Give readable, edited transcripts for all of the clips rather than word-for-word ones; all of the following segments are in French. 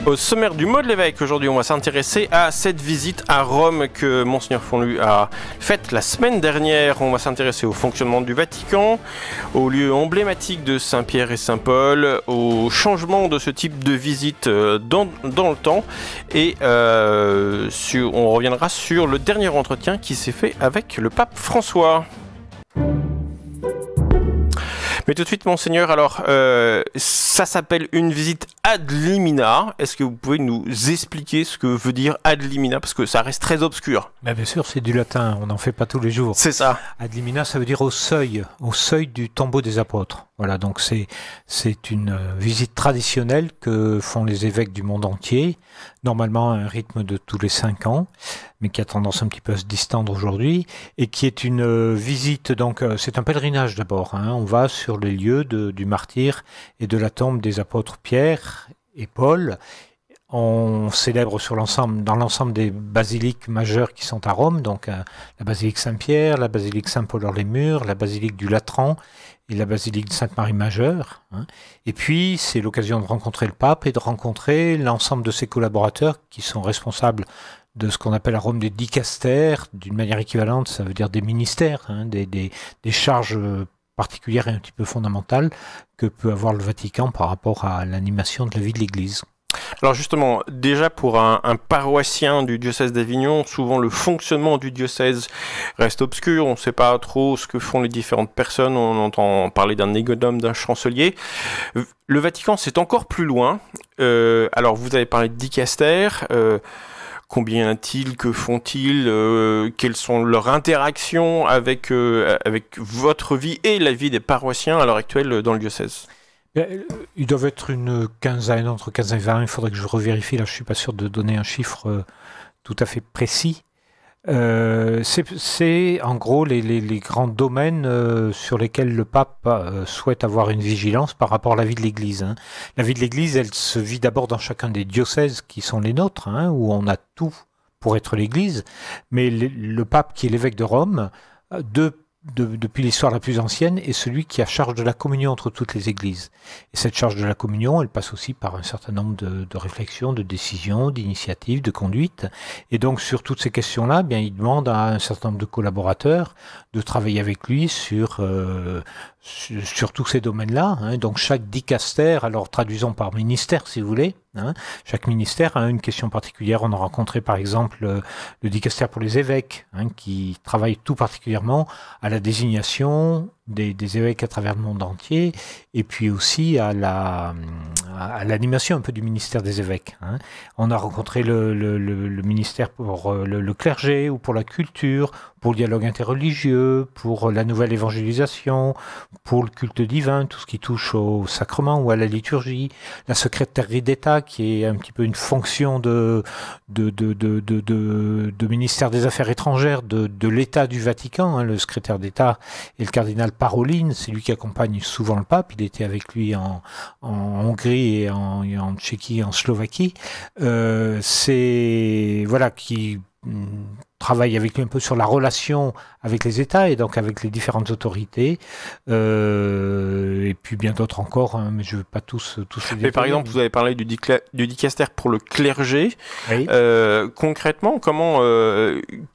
Au sommaire du mot de l'évêque, aujourd'hui, on va s'intéresser à cette visite à Rome que Monseigneur Fonlu a faite la semaine dernière. On va s'intéresser au fonctionnement du Vatican, aux lieux emblématiques de Saint-Pierre et Saint-Paul, au changement de ce type de visite dans le temps. Et on reviendra sur le dernier entretien qui s'est fait avec le pape François. Mais tout de suite, Monseigneur, alors, ça s'appelle une visite ad limina. Est-ce que vous pouvez nous expliquer ce que veut dire ad limina? Parce que ça reste très obscur. Ben bien sûr, c'est du latin, on n'en fait pas tous les jours. C'est ça. Ad limina, ça veut dire au seuil du tombeau des apôtres. Voilà, donc c'est une visite traditionnelle que font les évêques du monde entier, normalement à un rythme de tous les 5 ans, mais qui a tendance un petit peu à se distendre aujourd'hui, et qui est une visite, donc c'est un pèlerinage d'abord, hein. On va sur les lieux du martyre et de la tombe des apôtres Pierre et Paul. On célèbre dans l'ensemble des basiliques majeures qui sont à Rome, donc la basilique Saint-Pierre, la basilique Saint-Paul-hors-les-Murs, la basilique du Latran et la basilique de Sainte-Marie majeure. Hein. Et puis, c'est l'occasion de rencontrer le pape et de rencontrer l'ensemble de ses collaborateurs qui sont responsables de ce qu'on appelle à Rome des dicastères, d'une manière équivalente, ça veut dire des ministères, hein, des charges particulières et un petit peu fondamentales que peut avoir le Vatican par rapport à l'animation de la vie de l'Église. Alors justement, déjà pour un paroissien du diocèse d'Avignon, souvent le fonctionnement du diocèse reste obscur, on ne sait pas trop ce que font les différentes personnes, on entend parler d'un négociant, d'un chancelier. Le Vatican, c'est encore plus loin. Alors vous avez parlé de dicastère, combien y en a-t-il, que font-ils, quelles sont leurs interactions avec votre vie et la vie des paroissiens à l'heure actuelle dans le diocèse? Ils doivent être une quinzaine, entre 15 et 20, il faudrait que je revérifie, là je ne suis pas sûr de donner un chiffre tout à fait précis. C'est en gros les grands domaines sur lesquels le pape souhaite avoir une vigilance par rapport à la vie de l'Église. Hein. La vie de l'Église, elle se vit d'abord dans chacun des diocèses qui sont les nôtres, hein, où on a tout pour être l'Église, mais le pape qui est l'évêque de Rome, depuis l'histoire la plus ancienne, est celui qui a charge de la communion entre toutes les églises. Et cette charge de la communion, elle passe aussi par un certain nombre de réflexions, de décisions, d'initiatives, de conduites. Et donc, sur toutes ces questions-là, bien, il demande à un certain nombre de collaborateurs de travailler avec lui sur tous ces domaines-là. Hein. Donc, chaque dicastère, alors traduisons par ministère, si vous voulez, hein, chaque ministère a une question particulière. On a rencontré, par exemple, le dicastère pour les évêques, hein, qui travaille tout particulièrement à la désignation des évêques à travers le monde entier, et puis aussi à l'animation un peu du ministère des évêques. Hein. On a rencontré le ministère pour le clergé ou pour la culture, pour le dialogue interreligieux, pour la nouvelle évangélisation, pour le culte divin, tout ce qui touche au sacrement ou à la liturgie, la secrétairerie d'État qui est un petit peu une fonction de ministère des Affaires étrangères de l'État du Vatican. Hein. Le secrétaire d'État est le cardinal Parolin, c'est lui qui accompagne souvent le pape. Il était avec lui en Hongrie et en Tchéquie et en Slovaquie. Qui travaille avec lui un peu sur la relation avec les États et donc avec les différentes autorités, et puis bien d'autres encore, hein, mais je ne veux pas tous les détailler. Mais par exemple, vous avez parlé du dicastère pour le clergé. Oui. Concrètement,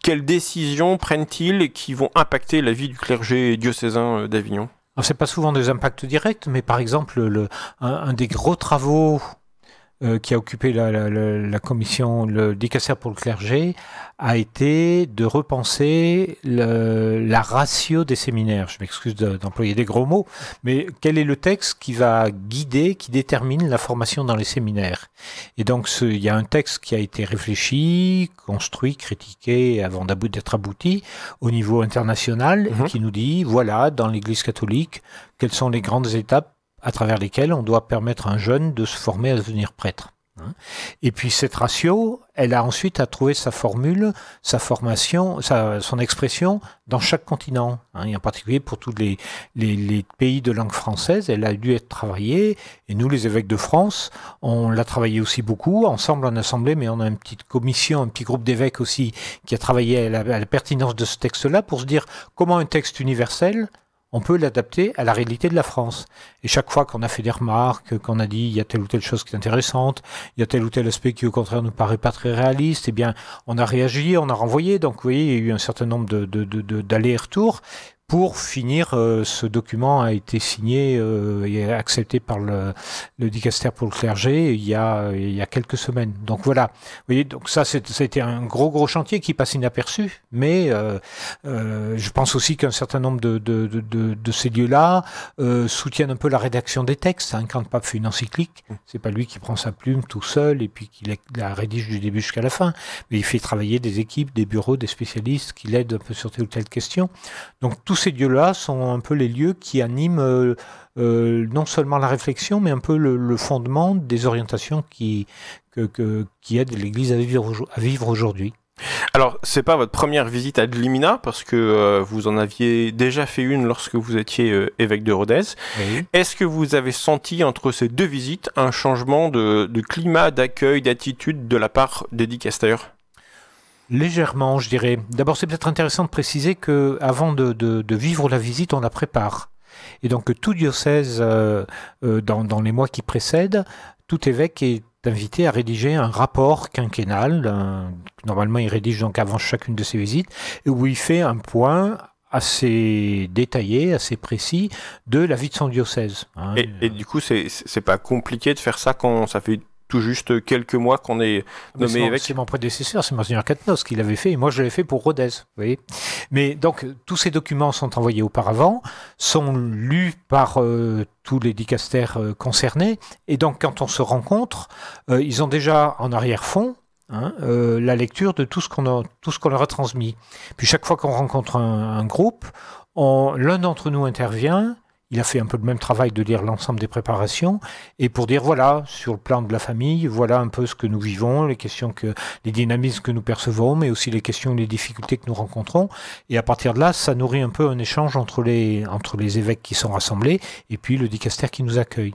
quelles décisions prennent-ils qui vont impacter la vie du clergé diocésain d'Avignon? Ce n'est pas souvent des impacts directs, mais par exemple, un des gros travaux qui a occupé la commission, le dicastère pour le clergé, a été de repenser la ratio des séminaires. Je m'excuse d'employer des gros mots, mais quel est le texte qui va guider, qui détermine la formation dans les séminaires? Et donc, il y a un texte qui a été réfléchi, construit, critiqué, avant d'être abouti au niveau international, qui nous dit, voilà, dans l'Église catholique, quelles sont les grandes étapes à travers lesquelles on doit permettre à un jeune de se former à devenir prêtre. Et puis cette ratio, elle a ensuite à trouver sa formule, sa formation, son expression dans chaque continent. Et en particulier pour tous les pays de langue française, elle a dû être travaillée. Et nous, les évêques de France, on l'a travaillé aussi beaucoup, ensemble en assemblée, mais on a une petite commission, un petit groupe d'évêques aussi, qui a travaillé à la pertinence de ce texte-là pour se dire comment un texte universel, on peut l'adapter à la réalité de la France. Et chaque fois qu'on a fait des remarques, qu'on a dit il y a telle ou telle chose qui est intéressante, il y a tel ou tel aspect qui au contraire ne paraît pas très réaliste, eh bien on a réagi, on a renvoyé. Donc vous voyez, il y a eu un certain nombre d'allers et retours. Pour finir, ce document a été signé et accepté par le dicaster pour le clergé il y a quelques semaines. Donc voilà, vous voyez, donc ça c'était un gros chantier qui passe inaperçu, mais je pense aussi qu'un certain nombre de ces lieux-là soutiennent un peu la rédaction des textes. Hein. Quand le pape fait une encyclique, c'est pas lui qui prend sa plume tout seul et puis qui la rédige du début jusqu'à la fin, mais il fait travailler des équipes, des bureaux, des spécialistes qui l'aident un peu sur telle ou telle question. Donc tous ces lieux-là sont un peu les lieux qui animent non seulement la réflexion, mais un peu le fondement des orientations qui aident l'Église à vivre aujourd'hui. Alors, c'est pas votre première visite à Glimina, parce que vous en aviez déjà fait une lorsque vous étiez évêque de Rodez. Oui. Est-ce que vous avez senti entre ces deux visites un changement de climat, d'accueil, d'attitude de la part des dicastères ? Légèrement, je dirais. D'abord, c'est peut-être intéressant de préciser qu'avant de vivre la visite, on la prépare. Et donc, tout diocèse, dans les mois qui précèdent, tout évêque est invité à rédiger un rapport quinquennal. Normalement, il rédige donc avant chacune de ses visites, où il fait un point assez détaillé, assez précis de la vie de son diocèse. Hein. Et du coup, c'est pas compliqué de faire ça quand ça fait tout juste quelques mois qu'on est nommé évêque. C'est mon prédécesseur, c'est Monseigneur Catnos qui l'avait fait, et moi je l'ai fait pour Rodez. Vous voyez. Mais donc, tous ces documents sont envoyés auparavant, sont lus par tous les dicastères concernés, et donc quand on se rencontre, ils ont déjà en arrière-fond la lecture de tout ce qu'on leur a transmis. Puis chaque fois qu'on rencontre un groupe, l'un d'entre nous intervient. Il a fait un peu le même travail de lire l'ensemble des préparations et pour dire voilà, sur le plan de la famille, voilà un peu ce que nous vivons, les dynamismes que nous percevons, mais aussi les questions et les difficultés que nous rencontrons. Et à partir de là, ça nourrit un peu un échange entre les évêques qui sont rassemblés et puis le dicaster qui nous accueille.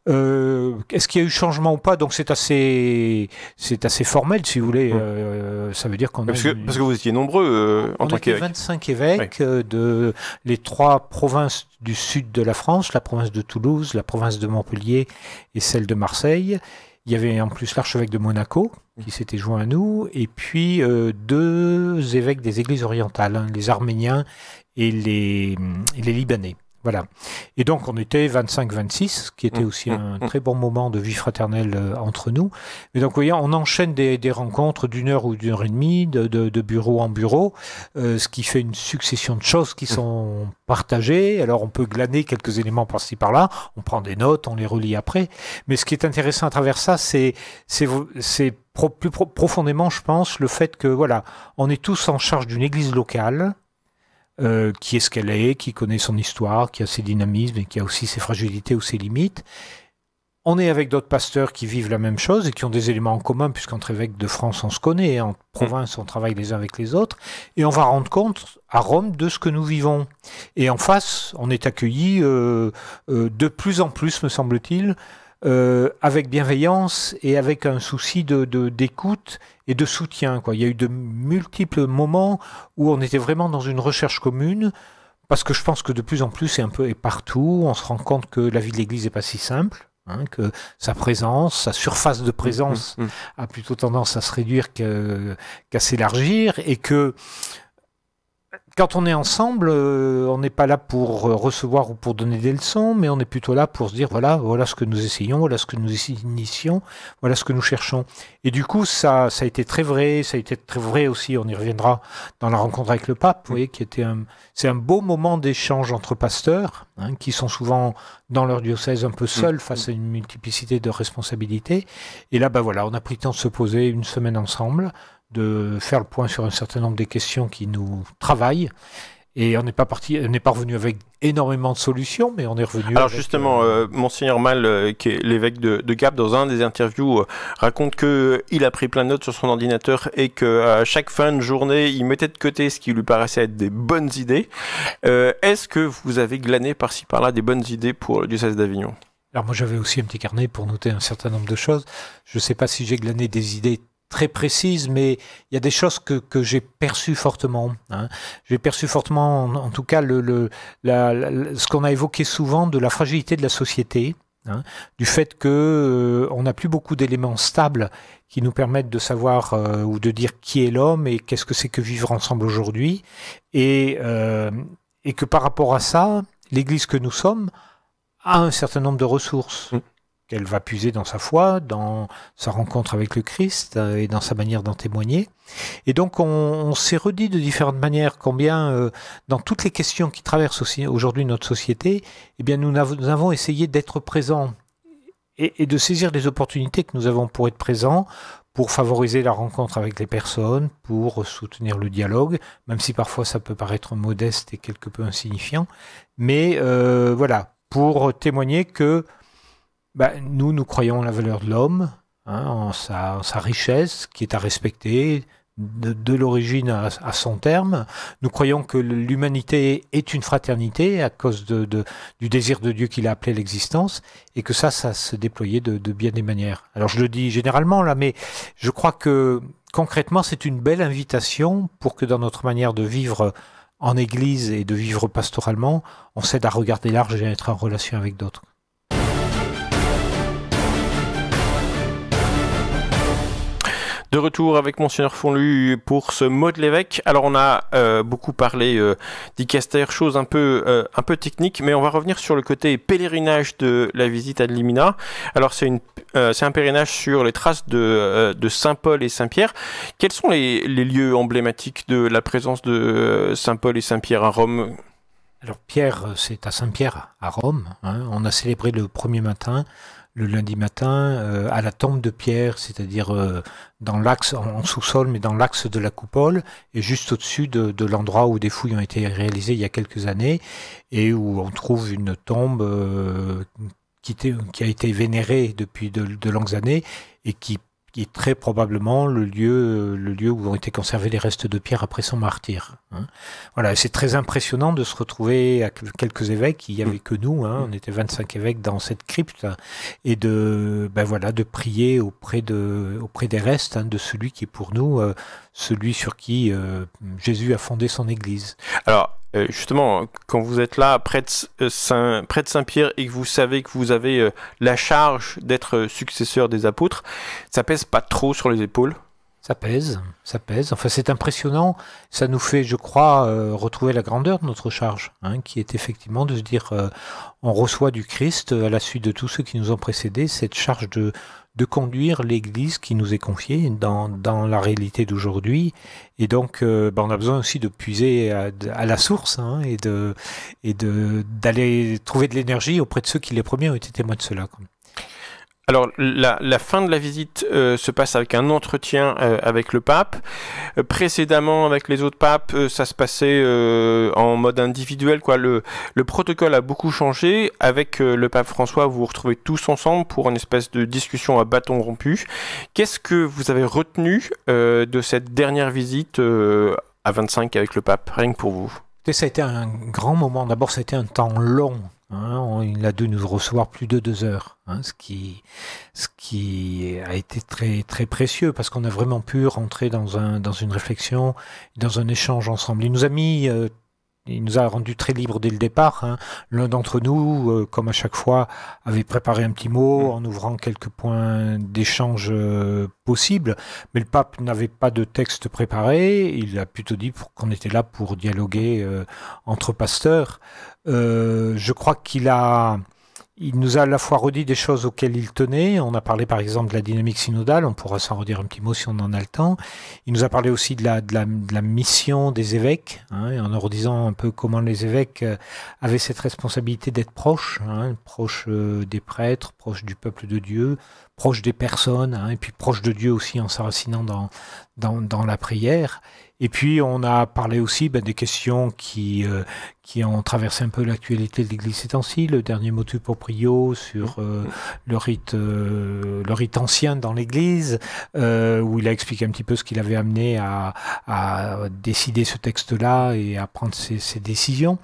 Est-ce qu'il y a eu changement ou pas? Donc c'est assez formel, si vous voulez. Ça veut dire qu'on parce que vous étiez nombreux en tant qu'évêque. On était 25 évêques de les 3 provinces du sud de la France, la province de Toulouse, la province de Montpellier et celle de Marseille. Il y avait en plus l'archevêque de Monaco qui s'était joint à nous, et puis 2 évêques des églises orientales, hein, les Arméniens et les Libanais. Voilà. Et donc, on était 25-26, ce qui était aussi un très bon moment de vie fraternelle entre nous. Mais donc, vous voyez, on enchaîne des rencontres d'1 heure ou d'1 heure et demie, de bureau en bureau, ce qui fait une succession de choses qui sont partagées. Alors, on peut glaner quelques éléments par-ci, par-là, on prend des notes, on les relit après. Mais ce qui est intéressant à travers ça, c'est plus profondément, je pense, le fait que, voilà, on est tous en charge d'une église locale, qui est ce qu'elle est, qui connaît son histoire, qui a ses dynamismes et qui a aussi ses fragilités ou ses limites. On est avec d'autres pasteurs qui vivent la même chose et qui ont des éléments en commun, puisqu'entre évêques de France, on se connaît, en province, on travaille les uns avec les autres, et on va rendre compte à Rome de ce que nous vivons. Et en face, on est accueillis de plus en plus, me semble-t-il, avec bienveillance et avec un souci d'écoute et de soutien, quoi. Il y a eu de multiples moments où on était vraiment dans une recherche commune, parce que je pense que de plus en plus, et partout, on se rend compte que la vie de l'Église n'est pas si simple, hein, que sa présence, sa surface de présence a plutôt tendance à se réduire qu'à s'élargir, et que quand on est ensemble, on n'est pas là pour recevoir ou pour donner des leçons, mais on est plutôt là pour se dire voilà ce que nous essayons, voilà ce que nous initions, voilà ce que nous cherchons. Et du coup, ça a été très vrai, aussi, on y reviendra dans la rencontre avec le pape, vous voyez, c'est un beau moment d'échange entre pasteurs, hein, qui sont souvent dans leur diocèse un peu seuls face à une multiplicité de responsabilités. Et là, on a pris le temps de se poser une semaine ensemble, de faire le point sur un certain nombre des questions qui nous travaillent. Et on n'est pas revenu avec énormément de solutions, mais on est revenu. Alors justement, Monseigneur Mal, qui est l'évêque de Gap, dans un des interviews, raconte qu'il a pris plein de notes sur son ordinateur et qu'à chaque fin de journée, il mettait de côté ce qui lui paraissait être des bonnes idées. Est-ce que vous avez glané par-ci par-là des bonnes idées pour le diocèse d'Avignon? Alors moi, j'avais aussi un petit carnet pour noter un certain nombre de choses. Je ne sais pas si j'ai glané des idées très précises, mais il y a des choses que j'ai perçues fortement. Hein. J'ai perçu fortement, en tout cas, ce qu'on a évoqué souvent de la fragilité de la société, hein, du fait que on n'a plus beaucoup d'éléments stables qui nous permettent de savoir ou de dire qui est l'homme et qu'est-ce que c'est que vivre ensemble aujourd'hui, et que par rapport à ça, l'Église que nous sommes a un certain nombre de ressources qu'elle va puiser dans sa foi, dans sa rencontre avec le Christ et dans sa manière d'en témoigner. Et donc on s'est redit de différentes manières combien dans toutes les questions qui traversent aussi aujourd'hui notre société, eh bien nous avons essayé d'être présents et de saisir les opportunités que nous avons pour être présents, pour favoriser la rencontre avec les personnes, pour soutenir le dialogue, même si parfois ça peut paraître modeste et quelque peu insignifiant, mais voilà, pour témoigner que nous croyons en la valeur de l'homme, hein, en sa richesse, qui est à respecter, de l'origine à son terme. Nous croyons que l'humanité est une fraternité à cause du désir de Dieu qu'il a appelé l'existence, et que ça se déployait de bien des manières. Alors je le dis généralement là, mais je crois que concrètement c'est une belle invitation pour que dans notre manière de vivre en Église et de vivre pastoralement, on s'aide à regarder large et à être en relation avec d'autres. De retour avec Monseigneur Fonlu pour ce mot de l'évêque. Alors on a beaucoup parlé d'Icaster, choses un peu techniques, mais on va revenir sur le côté pèlerinage de la visite ad limina. Alors c'est un pèlerinage sur les traces de Saint Paul et Saint Pierre. Quels sont les lieux emblématiques de la présence de Saint Paul et Saint Pierre à Rome ? Alors Pierre, c'est à Saint-Pierre à Rome. Hein. On a célébré le premier matin, le lundi matin, à la tombe de Pierre, c'est-à-dire dans l'axe, en sous-sol, mais dans l'axe de la coupole, et juste au-dessus de l'endroit où des fouilles ont été réalisées il y a quelques années, et où on trouve une tombe qui a été vénérée depuis de longues années, et qui est très probablement le lieu où ont été conservés les restes de Pierre après son martyre. Hein. Voilà, c'est très impressionnant de se retrouver à quelques évêques, il n'y avait que nous, hein, on était 25 évêques dans cette crypte, et de prier auprès des restes, hein, de celui qui est pour nous, celui sur qui Jésus a fondé son Église. Alors, justement, quand vous êtes là, près de Saint-Pierre, et que vous savez que vous avez la charge d'être successeur des apôtres, ça pèse pas trop sur les épaules ? Ça pèse. Enfin, c'est impressionnant. Ça nous fait, je crois, retrouver la grandeur de notre charge, hein, qui est effectivement de se dire, on reçoit du Christ, à la suite de tous ceux qui nous ont précédés, cette charge de conduire l'Église qui nous est confiée dans la réalité d'aujourd'hui. Et donc, on a besoin aussi de puiser à la source, hein, et d'aller trouver de l'énergie auprès de ceux qui les premiers ont été témoins de cela. Alors, la fin de la visite se passe avec un entretien avec le pape. Précédemment, avec les autres papes, ça se passait en mode individuel, quoi. Le protocole a beaucoup changé. Avec le pape François, vous vous retrouvez tous ensemble pour une espèce de discussion à bâton rompu. Qu'est-ce que vous avez retenu de cette dernière visite à 25 avec le pape, rien que pour vous ? Ça a été un grand moment. D'abord, ça a été un temps long. Hein, il a dû nous recevoir plus de 2 heures, hein, ce qui a été très très précieux parce qu'on a vraiment pu rentrer dans une réflexion, dans un échange ensemble. Il nous a rendu très libres dès le départ. Hein. L'un d'entre nous, comme à chaque fois, avait préparé un petit mot en ouvrant quelques points d'échange possibles, mais le pape n'avait pas de texte préparé. Il a plutôt dit qu'on était là pour dialoguer entre pasteurs. Je crois il nous a à la fois redit des choses auxquelles il tenait. On a parlé par exemple de la dynamique synodale, on pourra s'en redire un petit mot si on en a le temps. Il nous a parlé aussi de la mission des évêques, hein, en nous redisant un peu comment les évêques avaient cette responsabilité d'être proches, hein, proches des prêtres, proches du peuple de Dieu, proches des personnes, hein, et puis proches de Dieu aussi en s'enracinant dans la prière. Et puis on a parlé aussi des questions qui qui ont traversé un peu l'actualité de l'Église ces temps-ci, le dernier motu proprio sur le rite ancien dans l'Église, où il a expliqué un petit peu ce qu'il avait amené à décider ce texte-là et à prendre ses décisions.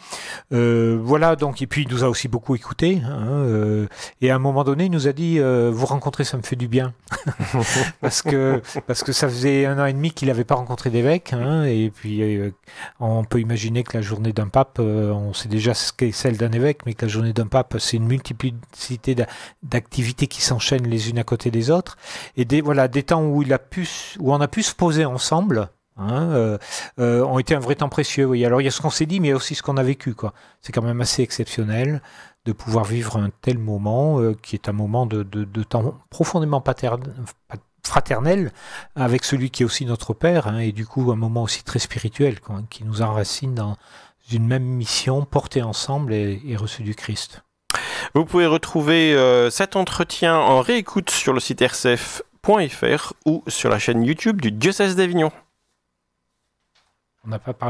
Voilà, donc, et puis il nous a aussi beaucoup écouté, hein, et à un moment donné, il nous a dit vous rencontrer, ça me fait du bien. parce que ça faisait 1 an et demi qu'il n'avait pas rencontré d'évêque, hein, et puis on peut imaginer que la journée d'un pape, on sait déjà ce qu'est celle d'un évêque, mais que la journée d'un pape, c'est une multiplicité d'activités qui s'enchaînent les unes à côté des autres. Et des temps où on a pu se poser ensemble, hein, ont été un vrai temps précieux. Oui. Alors il y a ce qu'on s'est dit, mais il y a aussi ce qu'on a vécu, quoi. C'est quand même assez exceptionnel de pouvoir vivre un tel moment, qui est un moment de temps profondément fraternel avec celui qui est aussi notre Père, hein, et du coup un moment aussi très spirituel, quoi, qui nous enracine dans une même mission, portée ensemble et reçue du Christ. Vous pouvez retrouver cet entretien en réécoute sur le site rcf.fr ou sur la chaîne YouTube du Diocèse d'Avignon. On n'a pas parlé